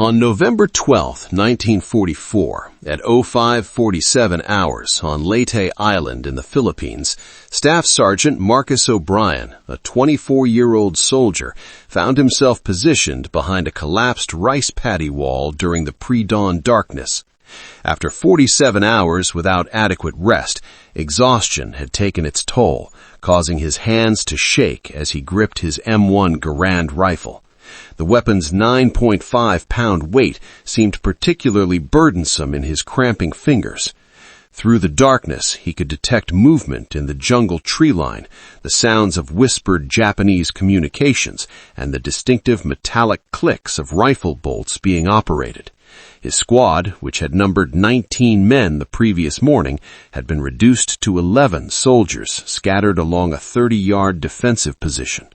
On November 12, 1944, at 05:47 hours on Leyte Island in the Philippines, Staff Sergeant Marcus O'Brien, a 24-year-old soldier, found himself positioned behind a collapsed rice paddy wall during the pre-dawn darkness. After 47 hours without adequate rest, exhaustion had taken its toll, causing his hands to shake as he gripped his M1 Garand rifle. The weapon's 9.5-pound weight seemed particularly burdensome in his cramping fingers. Through the darkness, he could detect movement in the jungle tree line, the sounds of whispered Japanese communications, and the distinctive metallic clicks of rifle bolts being operated. His squad, which had numbered 19 men the previous morning, had been reduced to 11 soldiers scattered along a 30-yard defensive position.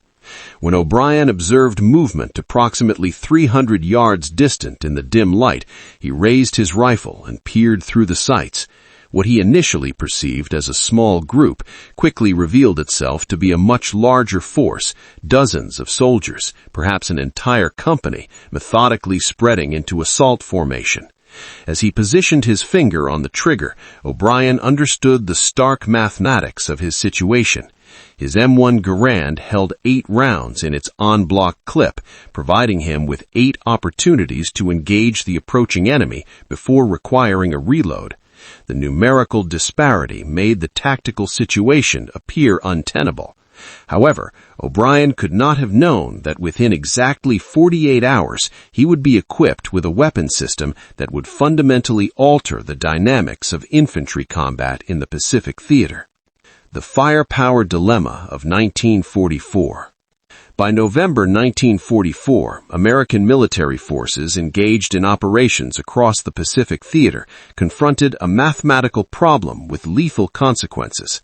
When O'Brien observed movement approximately 300 yards distant in the dim light, he raised his rifle and peered through the sights. What he initially perceived as a small group quickly revealed itself to be a much larger force, dozens of soldiers, perhaps an entire company, methodically spreading into assault formation. As he positioned his finger on the trigger, O'Brien understood the stark mathematics of his situation. His M1 Garand held 8 rounds in its en-bloc clip, providing him with 8 opportunities to engage the approaching enemy before requiring a reload. The numerical disparity made the tactical situation appear untenable. However, O'Brien could not have known that within exactly 48 hours he would be equipped with a weapon system that would fundamentally alter the dynamics of infantry combat in the Pacific Theater. The firepower dilemma of 1944. By November 1944, American military forces engaged in operations across the Pacific Theater confronted a mathematical problem with lethal consequences.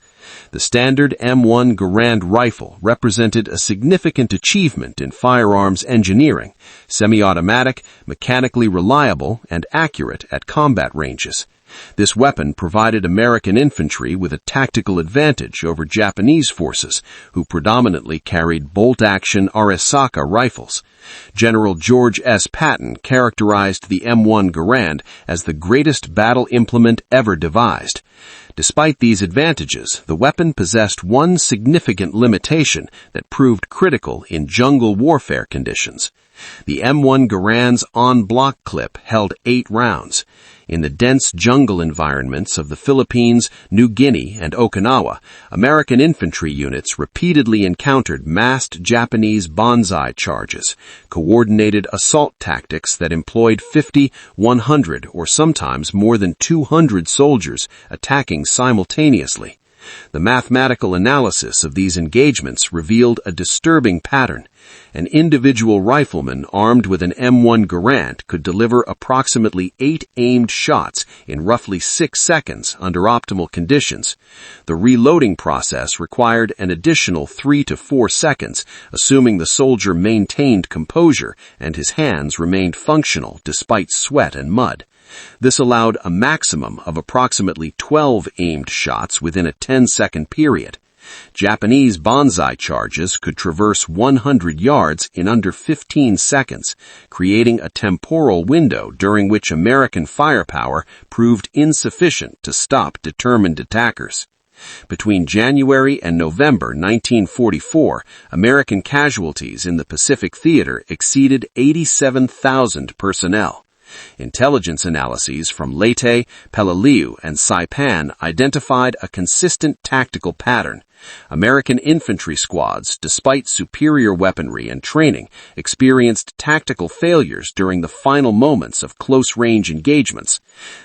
The standard M1 Garand rifle represented a significant achievement in firearms engineering, semi-automatic, mechanically reliable, and accurate at combat ranges. This weapon provided American infantry with a tactical advantage over Japanese forces, who predominantly carried bolt-action Arisaka rifles. General George S. Patton characterized the M1 Garand as the greatest battle implement ever devised. Despite these advantages, the weapon possessed one significant limitation that proved critical in jungle warfare conditions. The M1 Garand's en-bloc clip held 8 rounds. In the dense jungle environments of the Philippines, New Guinea, and Okinawa, American infantry units repeatedly encountered massed Japanese banzai charges, coordinated assault tactics that employed 50, 100, or sometimes more than 200 soldiers attacking simultaneously. The mathematical analysis of these engagements revealed a disturbing pattern. An individual rifleman armed with an M1 Garand could deliver approximately 8 aimed shots in roughly 6 seconds under optimal conditions. The reloading process required an additional 3 to 4 seconds, assuming the soldier maintained composure and his hands remained functional despite sweat and mud. This allowed a maximum of approximately 12 aimed shots within a 10-second period. Japanese banzai charges could traverse 100 yards in under 15 seconds, creating a temporal window during which American firepower proved insufficient to stop determined attackers. Between January and November 1944, American casualties in the Pacific Theater exceeded 87,000 personnel. Intelligence analyses from Leyte, Peleliu, and Saipan identified a consistent tactical pattern. American infantry squads, despite superior weaponry and training, experienced tactical failures during the final moments of close-range engagements.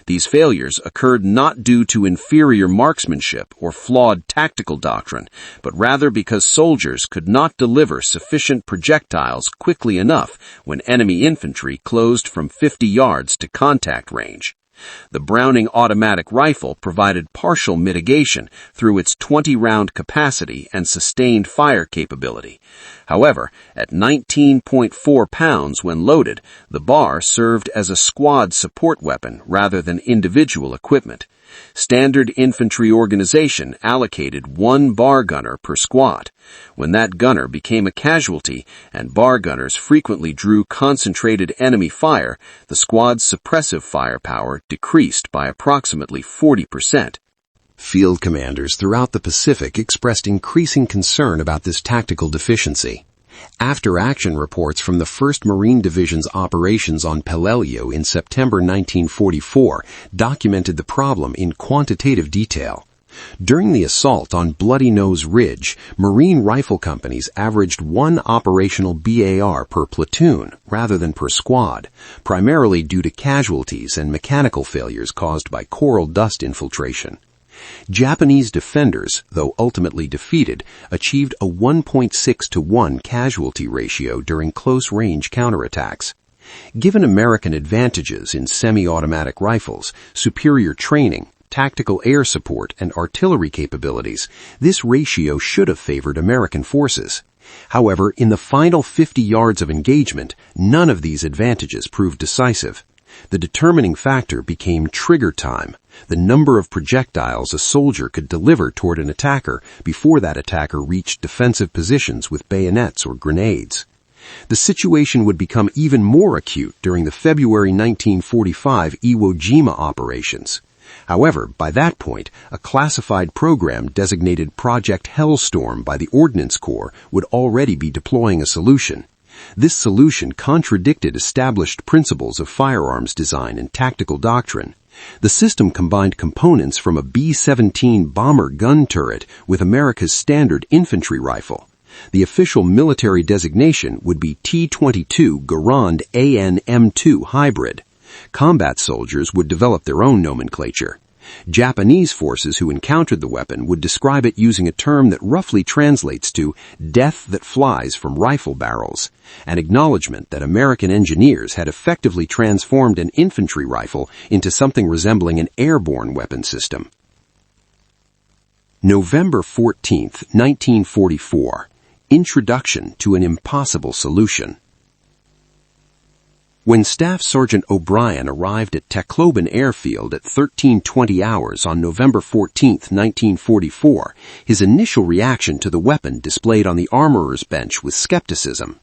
These failures occurred not due to inferior marksmanship or flawed tactical doctrine, but rather because soldiers could not deliver sufficient projectiles quickly enough when enemy infantry closed from 50 yards to contact range. The Browning automatic rifle provided partial mitigation through its 20-round capacity and sustained fire capability. However, at 19.4 pounds when loaded, the bar served as a squad support weapon rather than individual equipment. Standard infantry organization allocated 1 bar gunner per squad. When that gunner became a casualty and bar gunners frequently drew concentrated enemy fire, the squad's suppressive firepower decreased by approximately 40%. Field commanders throughout the Pacific expressed increasing concern about this tactical deficiency. After-action reports from the 1st Marine Division's operations on Peleliu in September 1944 documented the problem in quantitative detail. During the assault on Bloody Nose Ridge, Marine rifle companies averaged 1 operational BAR per platoon rather than per squad, primarily due to casualties and mechanical failures caused by coral dust infiltration. Japanese defenders, though ultimately defeated, achieved a 1.6 to 1 casualty ratio during close-range counterattacks. Given American advantages in semi-automatic rifles, superior training, tactical air support, and artillery capabilities, this ratio should have favored American forces. However, in the final 50 yards of engagement, none of these advantages proved decisive. The determining factor became trigger time, the number of projectiles a soldier could deliver toward an attacker before that attacker reached defensive positions with bayonets or grenades. The situation would become even more acute during the February 1945 Iwo Jima operations. However, by that point, a classified program designated Project Hellstorm by the Ordnance Corps would already be deploying a solution. This solution contradicted established principles of firearms design and tactical doctrine. The system combined components from a B-17 bomber gun turret with America's standard infantry rifle. The official military designation would be T-22 Garand AN M2 hybrid. Combat soldiers would develop their own nomenclature. Japanese forces who encountered the weapon would describe it using a term that roughly translates to death that flies from rifle barrels, an acknowledgement that American engineers had effectively transformed an infantry rifle into something resembling an airborne weapon system. November 14, 1944. Introduction to an impossible solution. When Staff Sergeant O'Brien arrived at Tacloban Airfield at 13:20 hours on November 14, 1944, his initial reaction to the weapon displayed on the armorer's bench was skepticism.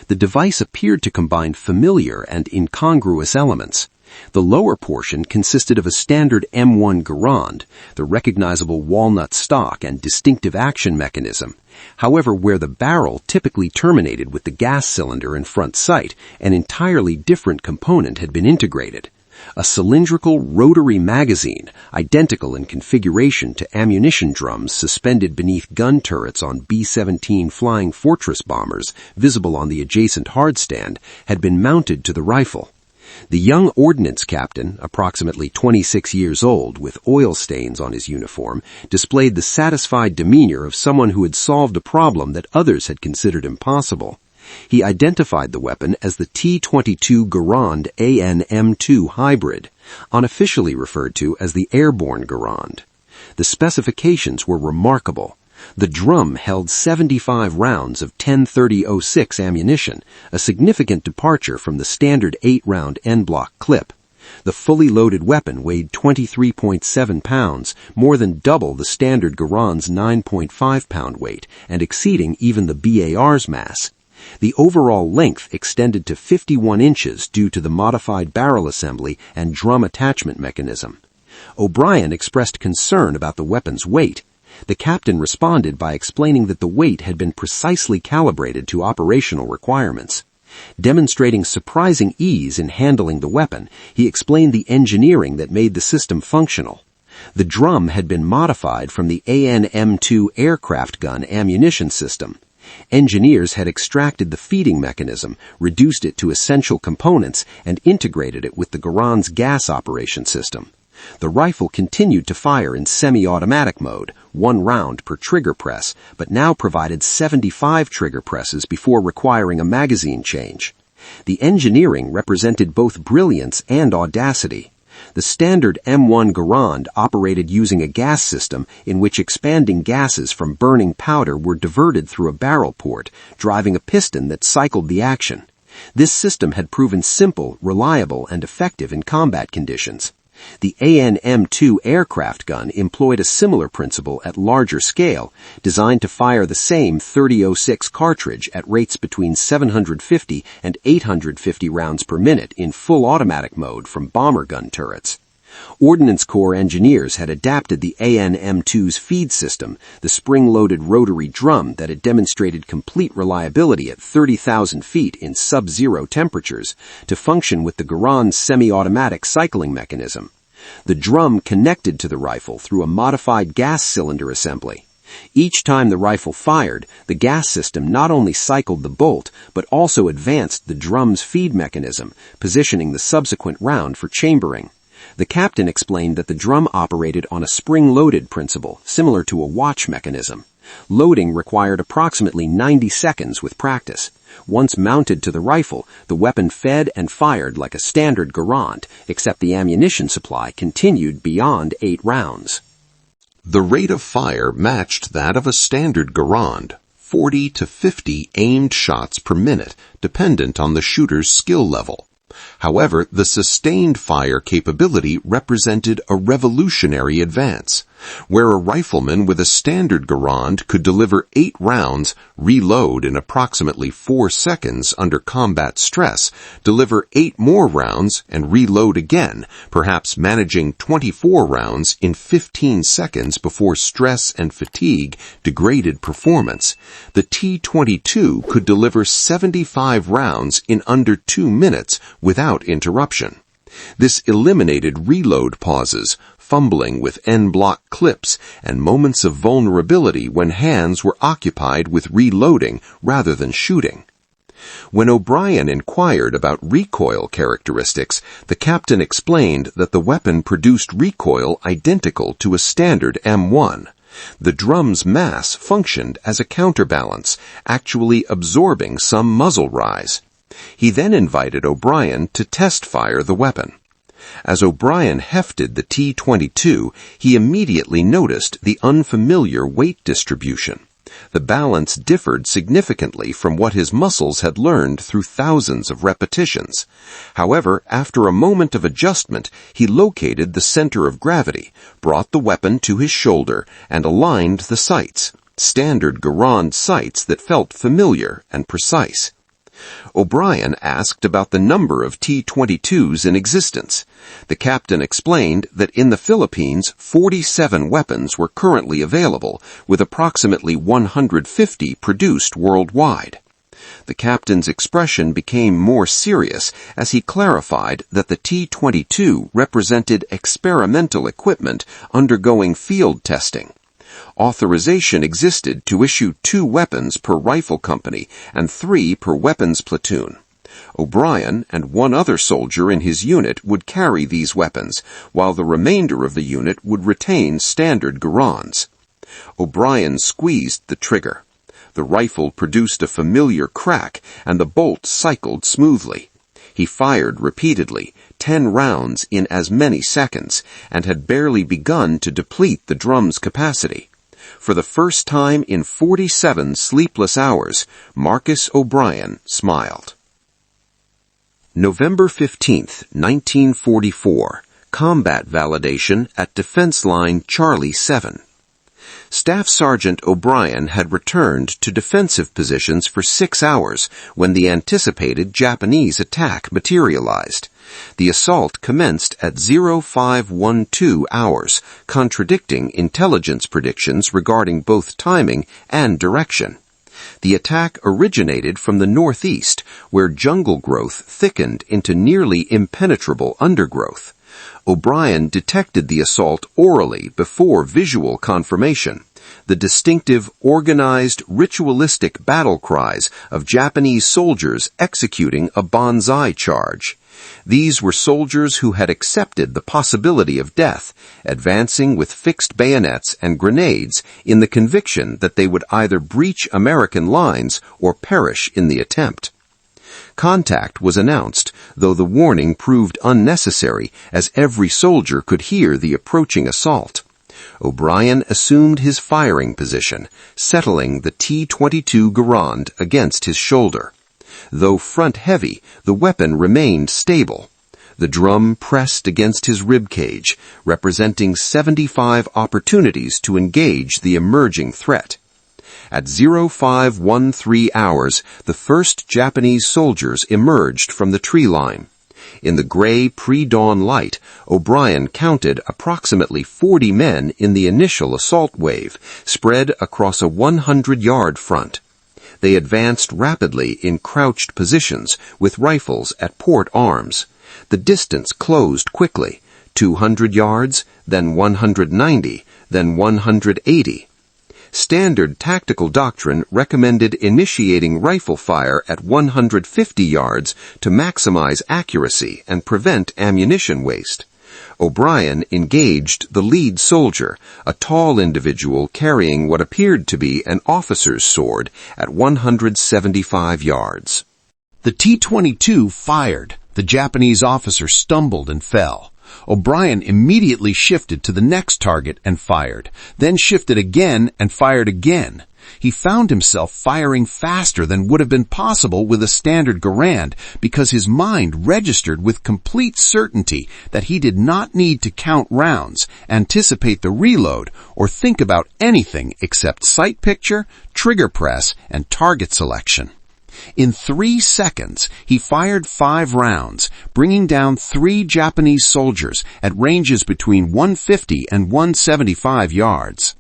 The device appeared to combine familiar and incongruous elements. The lower portion consisted of a standard M1 Garand, the recognizable walnut stock and distinctive action mechanism. However, where the barrel typically terminated with the gas cylinder and front sight, an entirely different component had been integrated. A cylindrical rotary magazine, identical in configuration to ammunition drums suspended beneath gun turrets on B-17 Flying Fortress bombers, visible on the adjacent hardstand, had been mounted to the rifle. The young ordnance captain, approximately 26 years old, with oil stains on his uniform, displayed the satisfied demeanor of someone who had solved a problem that others had considered impossible. He identified the weapon as the T-22 Garand AN M2 hybrid, unofficially referred to as the Airborne Garand. The specifications were remarkable. The drum held 75 rounds of 10-30-06 ammunition, a significant departure from the standard 8-round N-block clip. The fully loaded weapon weighed 23.7 pounds, more than double the standard Garand's 9.5-pound weight, and exceeding even the BAR's mass. The overall length extended to 51 inches due to the modified barrel assembly and drum attachment mechanism. O'Brien expressed concern about the weapon's weight. The captain responded by explaining that the weight had been precisely calibrated to operational requirements. Demonstrating surprising ease in handling the weapon, he explained the engineering that made the system functional. The drum had been modified from the AN-M2 aircraft gun ammunition system. Engineers had extracted the feeding mechanism, reduced it to essential components, and integrated it with the Garand's gas operation system. The rifle continued to fire in semi-automatic mode, 1 round per trigger press, but now provided 75 trigger presses before requiring a magazine change. The engineering represented both brilliance and audacity. The standard M1 Garand operated using a gas system in which expanding gases from burning powder were diverted through a barrel port, driving a piston that cycled the action. This system had proven simple, reliable, and effective in combat conditions. The AN M2 aircraft gun employed a similar principle at larger scale, designed to fire the same .30-06 cartridge at rates between 750 and 850 rounds per minute in full automatic mode from bomber gun turrets. Ordnance Corps engineers had adapted the AN M2's feed system, the spring-loaded rotary drum that had demonstrated complete reliability at 30,000 feet in sub-zero temperatures, to function with the Garand's semi-automatic cycling mechanism. The drum connected to the rifle through a modified gas cylinder assembly. Each time the rifle fired, the gas system not only cycled the bolt, but also advanced the drum's feed mechanism, positioning the subsequent round for chambering. The captain explained that the drum operated on a spring-loaded principle, similar to a watch mechanism. Loading required approximately 90 seconds with practice. Once mounted to the rifle, the weapon fed and fired like a standard Garand, except the ammunition supply continued beyond 8 rounds. The rate of fire matched that of a standard Garand, 40 to 50 aimed shots per minute, dependent on the shooter's skill level. However, the sustained fire capability represented a revolutionary advance. Where a rifleman with a standard Garand could deliver 8 rounds, reload in approximately 4 seconds under combat stress, deliver 8 more rounds, and reload again, perhaps managing 24 rounds in 15 seconds before stress and fatigue degraded performance, the T-22 could deliver 75 rounds in under 2 minutes without interruption. This eliminated reload pauses, fumbling with en-bloc clips, and moments of vulnerability when hands were occupied with reloading rather than shooting. When O'Brien inquired about recoil characteristics, the captain explained that the weapon produced recoil identical to a standard M1. The drum's mass functioned as a counterbalance, actually absorbing some muzzle rise. He then invited O'Brien to test-fire the weapon. As O'Brien hefted the T-22, he immediately noticed the unfamiliar weight distribution. The balance differed significantly from what his muscles had learned through thousands of repetitions. However, after a moment of adjustment, he located the center of gravity, brought the weapon to his shoulder, and aligned the sights, standard Garand sights that felt familiar and precise. O'Brien asked about the number of T-22s in existence. The captain explained that in the Philippines, 47 weapons were currently available, with approximately 150 produced worldwide. The captain's expression became more serious as he clarified that the T-22 represented experimental equipment undergoing field testing. Authorization existed to issue 2 weapons per rifle company and 3 per weapons platoon. O'Brien and 1 other soldier in his unit would carry these weapons, while the remainder of the unit would retain standard Garands. O'Brien squeezed the trigger. The rifle produced a familiar crack, and the bolt cycled smoothly. He fired repeatedly, 10 rounds in as many seconds, and had barely begun to deplete the drum's capacity. For the first time in 47 sleepless hours, Marcus O'Brien smiled. November 15, 1944. Combat validation at Defense Line Charlie 7. Staff Sergeant O'Brien had returned to defensive positions for 6 hours when the anticipated Japanese attack materialized. The assault commenced at 0512 hours, contradicting intelligence predictions regarding both timing and direction. The attack originated from the northeast, where jungle growth thickened into nearly impenetrable undergrowth. O'Brien detected the assault orally before visual confirmation. The distinctive, organized, ritualistic battle cries of Japanese soldiers executing a banzai charge. These were soldiers who had accepted the possibility of death, advancing with fixed bayonets and grenades in the conviction that they would either breach American lines or perish in the attempt. Contact was announced, though the warning proved unnecessary as every soldier could hear the approaching assault. O'Brien assumed his firing position, settling the T-22 Garand against his shoulder. Though front-heavy, the weapon remained stable. the drum pressed against his ribcage, representing 75 opportunities to engage the emerging threat. At 0513 hours, the first Japanese soldiers emerged from the tree line. In the gray pre-dawn light, O'Brien counted approximately 40 men in the initial assault wave, spread across a 100-yard front. They advanced rapidly in crouched positions, with rifles at port arms. The distance closed quickly, 200 yards, then 190, then 180. Standard tactical doctrine recommended initiating rifle fire at 150 yards to maximize accuracy and prevent ammunition waste. O'Brien engaged the lead soldier, a tall individual carrying what appeared to be an officer's sword, at 175 yards. The T-22 fired. The Japanese officer stumbled and fell. O'Brien immediately shifted to the next target and fired, then shifted again and fired again. He found himself firing faster than would have been possible with a standard Garand because his mind registered with complete certainty that he did not need to count rounds, anticipate the reload, or think about anything except sight picture, trigger press, and target selection. In 3 seconds, he fired 5 rounds, bringing down 3 Japanese soldiers at ranges between 150 and 175 yards.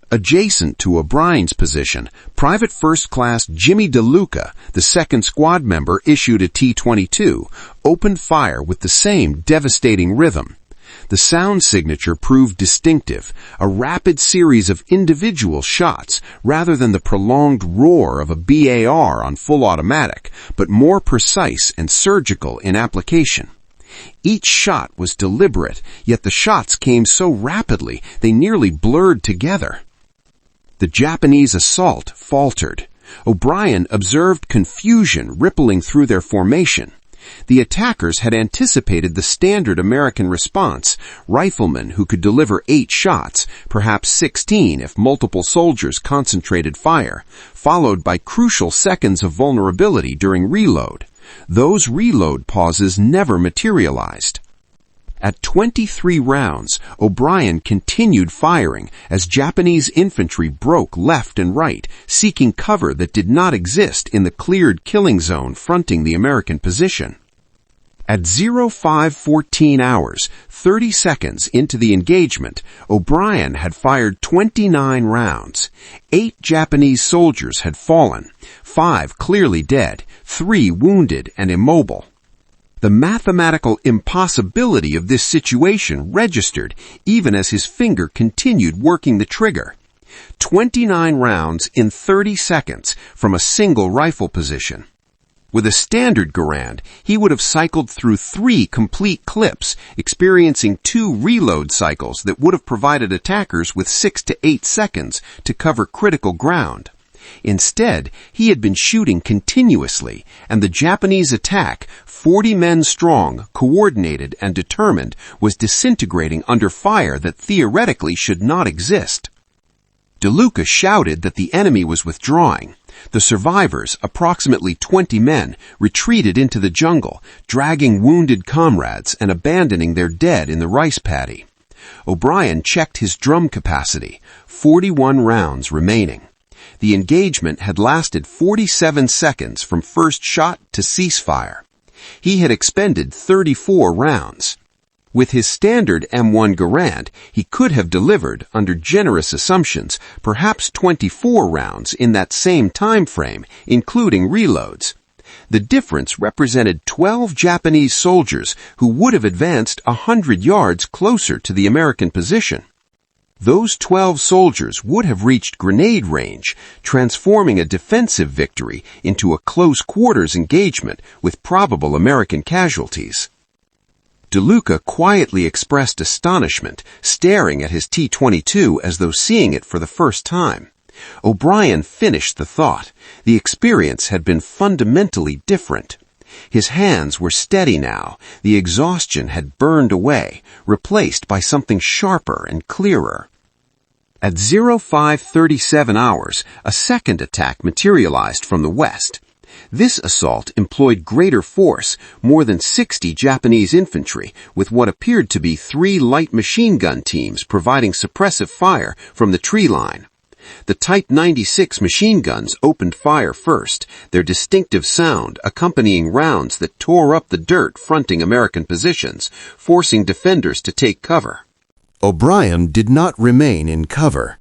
Adjacent to O'Brien's position, Private First Class Jimmy DeLuca, the second squad member issued a T-22, opened fire with the same devastating rhythm. The sound signature proved distinctive, a rapid series of individual shots rather than the prolonged roar of a BAR on full automatic, but more precise and surgical in application. Each shot was deliberate, yet the shots came so rapidly they nearly blurred together. The Japanese assault faltered. O'Brien observed confusion rippling through their formation. The attackers had anticipated the standard American response, riflemen who could deliver 8 shots, perhaps 16 if multiple soldiers concentrated fire, followed by crucial seconds of vulnerability during reload. Those reload pauses never materialized. At 23 rounds, O'Brien continued firing as Japanese infantry broke left and right, seeking cover that did not exist in the cleared killing zone fronting the American position. At 0514 hours, 30 seconds into the engagement, O'Brien had fired 29 rounds. 8 Japanese soldiers had fallen, 5 clearly dead, 3 wounded and immobile. The mathematical impossibility of this situation registered even as his finger continued working the trigger. 29 rounds in 30 seconds from a single rifle position. With a standard Garand, he would have cycled through 3 complete clips, experiencing 2 reload cycles that would have provided attackers with 6 to 8 seconds to cover critical ground. Instead, he had been shooting continuously, and the Japanese attack, 40 men strong, coordinated, and determined, was disintegrating under fire that theoretically should not exist. DeLuca shouted that the enemy was withdrawing. The survivors, approximately 20 men, retreated into the jungle, dragging wounded comrades and abandoning their dead in the rice paddy. O'Brien checked his drum capacity, 41 rounds remaining. The engagement had lasted 47 seconds from first shot to ceasefire. He had expended 34 rounds. With his standard M1 Garand, he could have delivered, under generous assumptions, perhaps 24 rounds in that same time frame, including reloads. The difference represented 12 Japanese soldiers who would have advanced 100 yards closer to the American position. Those 12 soldiers would have reached grenade range, transforming a defensive victory into a close-quarters engagement with probable American casualties. DeLuca quietly expressed astonishment, staring at his T-22 as though seeing it for the first time. O'Brien finished the thought. The experience had been fundamentally different. His hands were steady now. The exhaustion had burned away, replaced by something sharper and clearer. At 0537 hours, a second attack materialized from the west. This assault employed greater force, more than 60 Japanese infantry, with what appeared to be 3 light machine gun teams providing suppressive fire from the tree line. The Type 96 machine guns opened fire first, their distinctive sound accompanying rounds that tore up the dirt fronting American positions, forcing defenders to take cover. O'Brien did not remain in cover.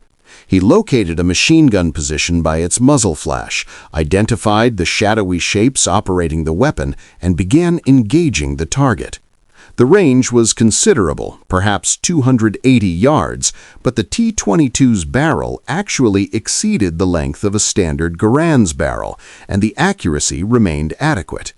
He located a machine gun position by its muzzle flash, identified the shadowy shapes operating the weapon, and began engaging the target. The range was considerable, perhaps 280 yards, but the T-22's barrel actually exceeded the length of a standard Garand's barrel, and the accuracy remained adequate.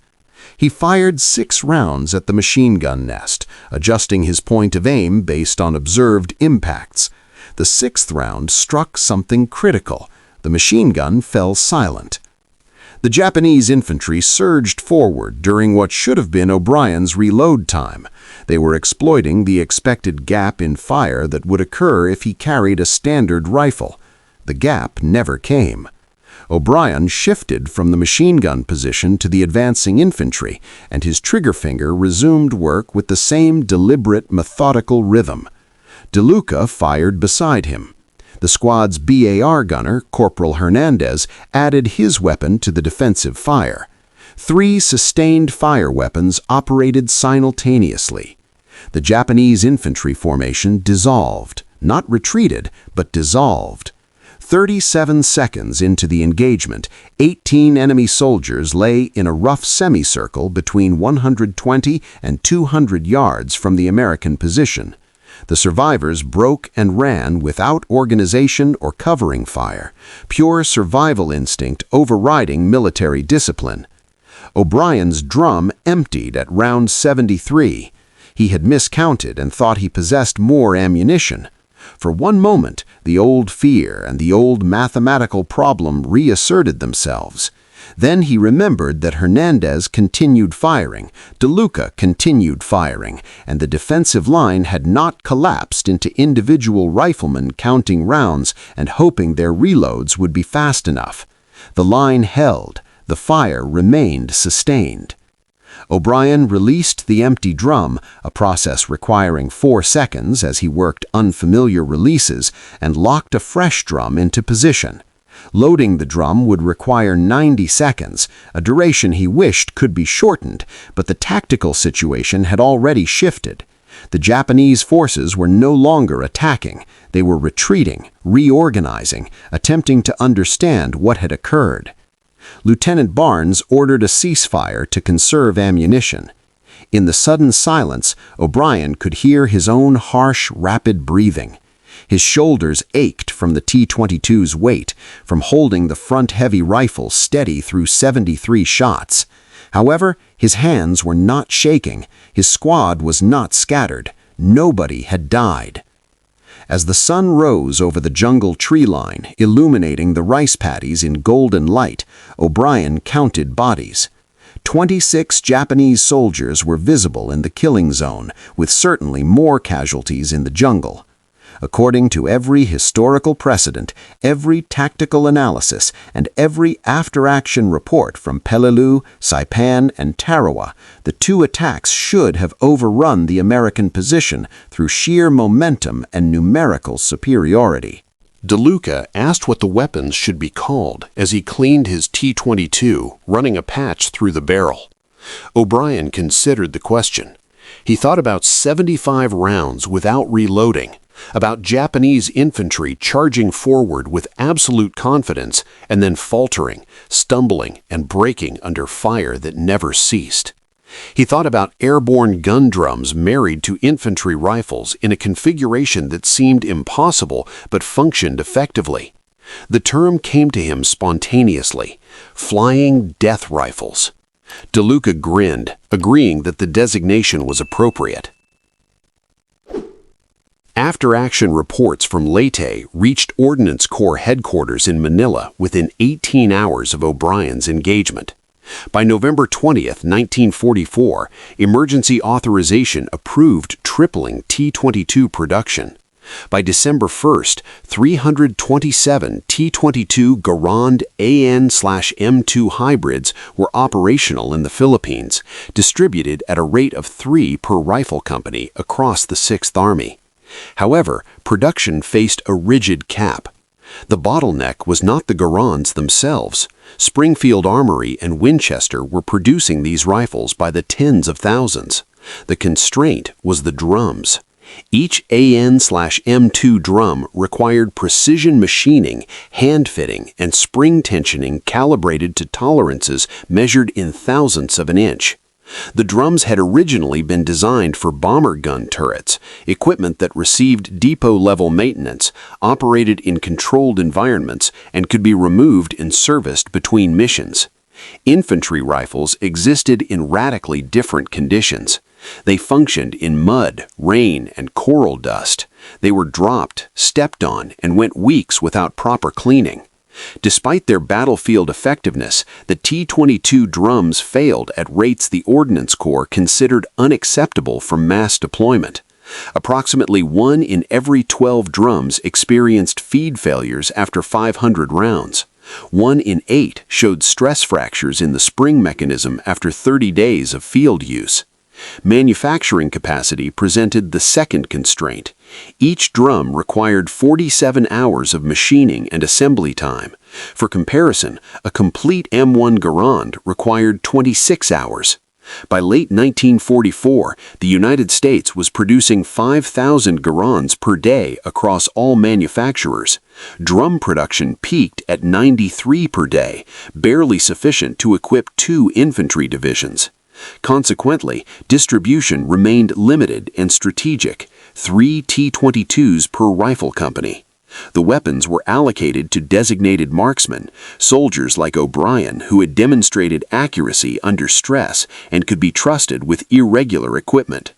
He fired 6 rounds at the machine gun nest, adjusting his point of aim based on observed impacts. The 6th round struck something critical. The machine gun fell silent. The Japanese infantry surged forward during what should have been O'Brien's reload time. They were exploiting the expected gap in fire that would occur if he carried a standard rifle. The gap never came. O'Brien shifted from the machine gun position to the advancing infantry, and his trigger finger resumed work with the same deliberate, methodical rhythm. DeLuca fired beside him. The squad's BAR gunner, Corporal Hernandez, added his weapon to the defensive fire. 3 sustained fire weapons operated simultaneously. The Japanese infantry formation dissolved, not retreated, but dissolved. 37 seconds into the engagement, 18 enemy soldiers lay in a rough semicircle between 120 and 200 yards from the American position. The survivors broke and ran without organization or covering fire, pure survival instinct overriding military discipline. O'Brien's drum emptied at round 73. He had miscounted and thought he possessed more ammunition. For one moment, the old fear and the old mathematical problem reasserted themselves. Then he remembered that Hernandez continued firing, DeLuca continued firing, and the defensive line had not collapsed into individual riflemen counting rounds and hoping their reloads would be fast enough. The line held. The fire remained sustained. O'Brien released the empty drum, a process requiring 4 seconds as he worked unfamiliar releases, and locked a fresh drum into position. Loading the drum would require 90 seconds, a duration he wished could be shortened, but the tactical situation had already shifted. The Japanese forces were no longer attacking. They were retreating, reorganizing, attempting to understand what had occurred. Lieutenant Barnes ordered a ceasefire to conserve ammunition. In the sudden silence, O'Brien could hear his own harsh, rapid breathing. His shoulders ached from the T-22's weight, from holding the front-heavy rifle steady through 73 shots. However, his hands were not shaking. His squad was not scattered. Nobody had died. As the sun rose over the jungle tree line, illuminating the rice paddies in golden light, O'Brien counted bodies. 26 Japanese soldiers were visible in the killing zone, with certainly more casualties in the jungle. According to every historical precedent, every tactical analysis, and every after-action report from Peleliu, Saipan, and Tarawa, the 2 attacks should have overrun the American position through sheer momentum and numerical superiority. DeLuca asked what the weapons should be called as he cleaned his T-22, running a patch through the barrel. O'Brien considered the question. He thought about 75 rounds without reloading, about Japanese infantry charging forward with absolute confidence and then faltering, stumbling, and breaking under fire that never ceased. He thought about airborne gun drums married to infantry rifles in a configuration that seemed impossible but functioned effectively. The term came to him spontaneously: flying death rifles. DeLuca grinned, agreeing that the designation was appropriate. After-action reports from Leyte reached Ordnance Corps headquarters in Manila within 18 hours of O'Brien's engagement. By November 20, 1944, emergency authorization approved tripling T-22 production. By December 1st, 327 T-22 Garand AN/M2 hybrids were operational in the Philippines, distributed at a rate of 3 per rifle company across the 6th Army. However, production faced a rigid cap. The bottleneck was not the Garands themselves. Springfield Armory and Winchester were producing these rifles by the tens of thousands. The constraint was the drums. Each AN/M2 drum required precision machining, hand fitting, and spring tensioning calibrated to tolerances measured in thousandths of an inch. The drums had originally been designed for bomber gun turrets, equipment that received depot-level maintenance, operated in controlled environments, and could be removed and serviced between missions. Infantry rifles existed in radically different conditions. They functioned in mud, rain, and coral dust. They were dropped, stepped on, and went weeks without proper cleaning. Despite their battlefield effectiveness, the T-22 drums failed at rates the Ordnance Corps considered unacceptable for mass deployment. Approximately 1 in every 12 drums experienced feed failures after 500 rounds. 1 in 8 showed stress fractures in the spring mechanism after 30 days of field use. Manufacturing capacity presented the second constraint. Each drum required 47 hours of machining and assembly time. For comparison, a complete M1 Garand required 26 hours. By late 1944, the United States was producing 5,000 Garands per day across all manufacturers. Drum production peaked at 93 per day, barely sufficient to equip 2 infantry divisions. Consequently, distribution remained limited and strategic, 3 T-22s per rifle company. The weapons were allocated to designated marksmen, soldiers like O'Brien who had demonstrated accuracy under stress and could be trusted with irregular equipment.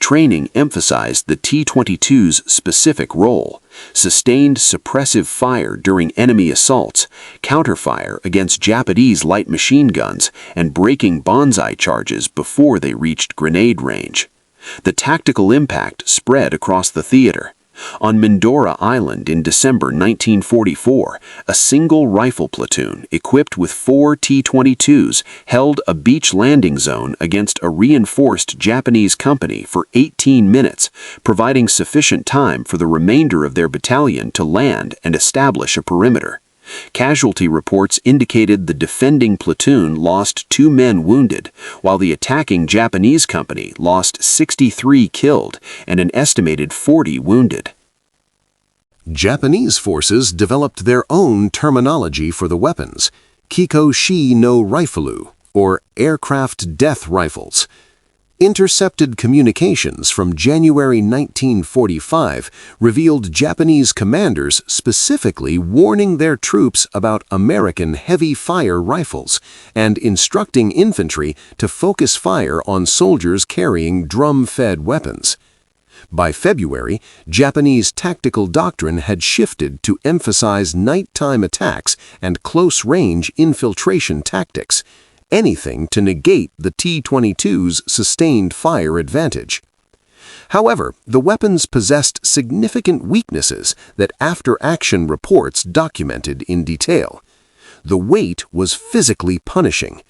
Training emphasized the T-22's specific role: sustained suppressive fire during enemy assaults, counterfire against Japanese light machine guns, and breaking banzai charges before they reached grenade range. The tactical impact spread across the theater. On Mindoro Island in December 1944, a single rifle platoon equipped with 4 T-22s held a beach landing zone against a reinforced Japanese company for 18 minutes, providing sufficient time for the remainder of their battalion to land and establish a perimeter. Casualty reports indicated the defending platoon lost 2 men wounded, while the attacking Japanese company lost 63 killed and an estimated 40 wounded. Japanese forces developed their own terminology for the weapons: Kikoshi no Rifle, or aircraft death rifles. Intercepted communications from January 1945 revealed Japanese commanders specifically warning their troops about American heavy-fire rifles and instructing infantry to focus fire on soldiers carrying drum-fed weapons. By February, Japanese tactical doctrine had shifted to emphasize nighttime attacks and close-range infiltration tactics, anything to negate the T-22's sustained fire advantage. However, the weapons possessed significant weaknesses that after-action reports documented in detail. The weight was physically punishing.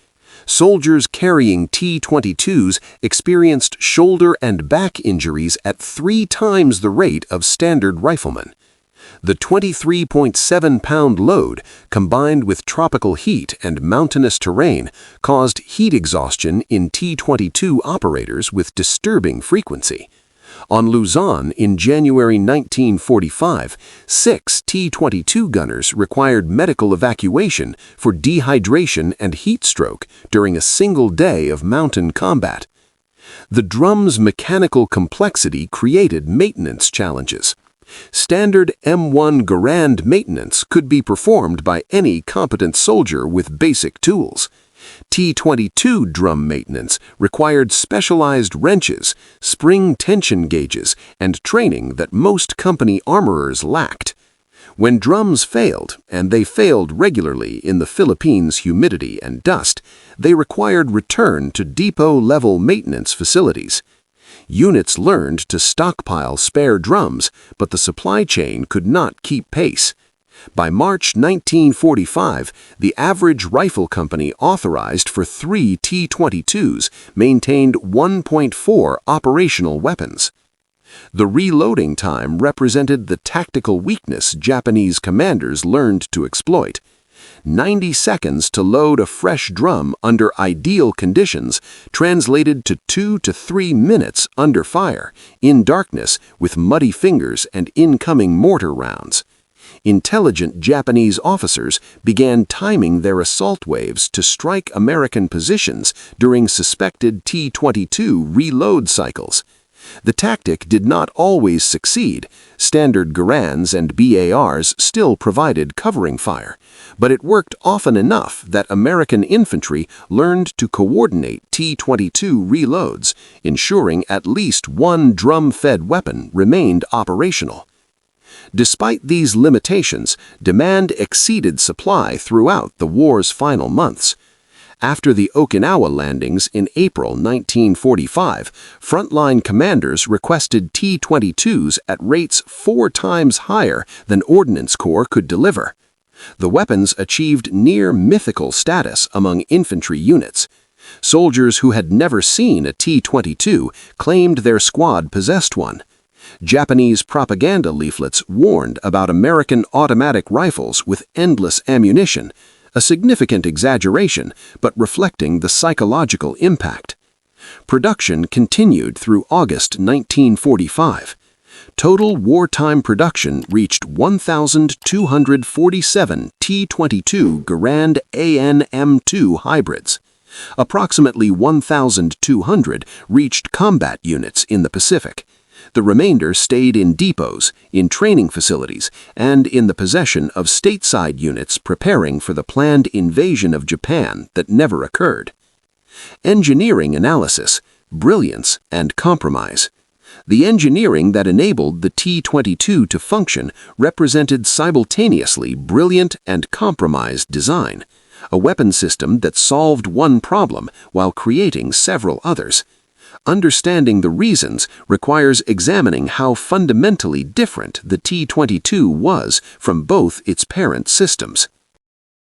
Soldiers carrying T-22s experienced shoulder and back injuries at 3 times the rate of standard riflemen. The 23.7-pound load, combined with tropical heat and mountainous terrain, caused heat exhaustion in T-22 operators with disturbing frequency. On Luzon in January 1945, 6 T-22 gunners required medical evacuation for dehydration and heat stroke during a single day of mountain combat. The drum's mechanical complexity created maintenance challenges. Standard M1 Garand maintenance could be performed by any competent soldier with basic tools. T-22 drum maintenance required specialized wrenches, spring tension gauges, and training that most company armorers lacked. When drums failed, and they failed regularly in the Philippines' humidity and dust, they required return to depot-level maintenance facilities. Units learned to stockpile spare drums, but the supply chain could not keep pace. By March 1945, the average rifle company authorized for 3 T-22s maintained 1.4 operational weapons. The reloading time represented the tactical weakness Japanese commanders learned to exploit. 90 seconds to load a fresh drum under ideal conditions translated to 2 to 3 minutes under fire, in darkness, with muddy fingers and incoming mortar rounds. Intelligent Japanese officers began timing their assault waves to strike American positions during suspected T-22 reload cycles. The tactic did not always succeed. Standard Garands and BARs still provided covering fire, but it worked often enough that American infantry learned to coordinate T-22 reloads, ensuring at least one drum-fed weapon remained operational. Despite these limitations, demand exceeded supply throughout the war's final months. After the Okinawa landings in April 1945, frontline commanders requested T-22s at rates 4 times higher than Ordnance Corps could deliver. The weapons achieved near-mythical status among infantry units. Soldiers who had never seen a T-22 claimed their squad possessed one. Japanese propaganda leaflets warned about American automatic rifles with endless ammunition, a significant exaggeration, but reflecting the psychological impact. Production continued through August 1945. Total wartime production reached 1,247 T-22 Garand AN M2 hybrids. Approximately 1,200 reached combat units in the Pacific. The remainder stayed in depots, in training facilities, and in the possession of stateside units preparing for the planned invasion of Japan that never occurred. Engineering analysis, brilliance, and compromise. The engineering that enabled the T-22 to function represented simultaneously brilliant and compromised design, a weapon system that solved one problem while creating several others. Understanding the reasons requires examining how fundamentally different the T-22 was from both its parent systems.